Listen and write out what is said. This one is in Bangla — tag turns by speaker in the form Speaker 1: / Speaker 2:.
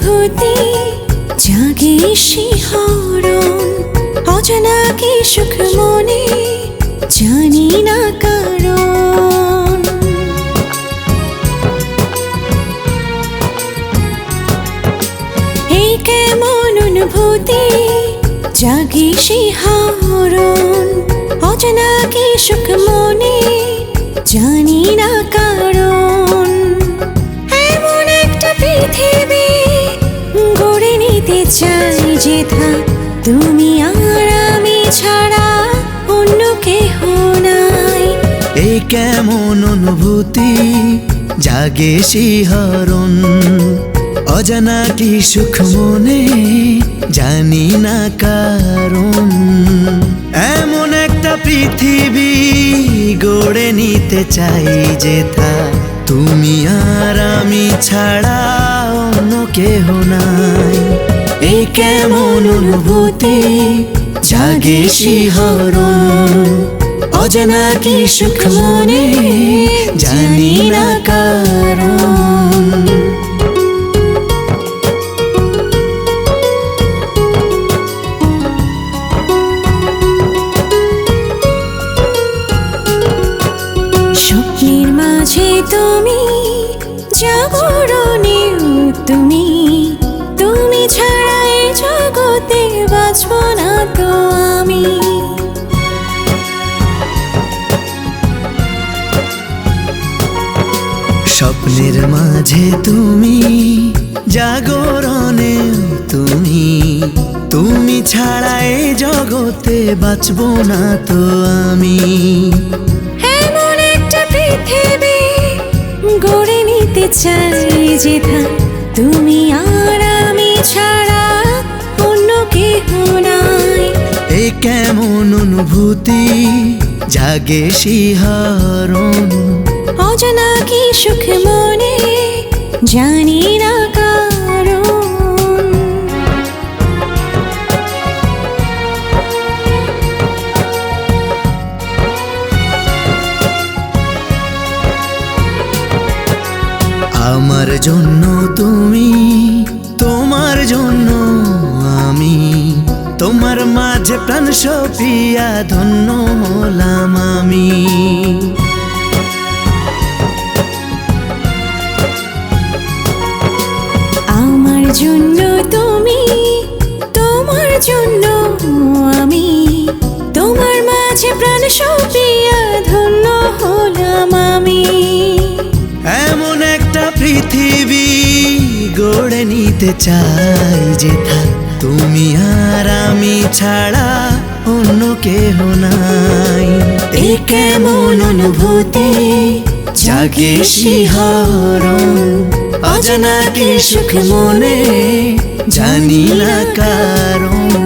Speaker 1: অনুভূতি জাগে শিহরণ, অজানা কি সুখ মনে জানি না কারণ। এই কেমন অনুভূতি জাগে শিহরণ, অজানা কি সুখ মনে জানি না কারণ। এমন একটা পৃথিবী গড়ে নিতে চাই যেথা তুমি আর আমি ছাড়া অন্য কেহ নাই।
Speaker 2: এই কেমন অনুভূতি জাগে শিহরণ, অজানা কি সুখ মনে জানি না কারণ। এমন একটা পৃথিবী গড়ে নিতে চাই যেথা তুমি আর আমি ছাড়া অন্য কেহ নাই। এই কেমন অনুভূতি জাগে শিহরণ, অজানা কি সুখ মনে জানি না কারণ।
Speaker 1: স্বপ্নের মাঝে তুমি, জাগরণেও তুমি, তুমি ছাড়া এই জগতে বাঁচব না তো আমি।
Speaker 2: স্বপ্নের মাঝে তুমি, জাগরণেও তুমি, তুমি ছাড়া এই জগতে বাঁচব না তো আমি।
Speaker 1: এমন একটা পৃথিবী গড়ে নিতে চাই যেথা তুমি আর আমি ছাড়া অন্য কেহ নাই।
Speaker 2: এই কেমন অনুভূতি জাগে শিহরণ,
Speaker 1: অজানা কি সুখ মনে জানি না কারণ।
Speaker 2: আমার জন্য তুমি, তোমার জন্য আমি, তোমার মাঝে প্রাণ সপিয়া ধন্য হলাম আমি।
Speaker 1: আমার জন্য তুমি, তোমার জন্য আমি, তোমার মাঝে প্রাণ সপিয়া ধন্য হলাম আমি।
Speaker 2: এমন একটা পৃথিবী গড়ে নিতে চাই যেথা তুমি আর আমি ছাড়া অন্য কেহ নাই। এই কেমন অনুভূতি জাগে শিহরণ, অজানা কি সুখ মনে জানি না কারণ।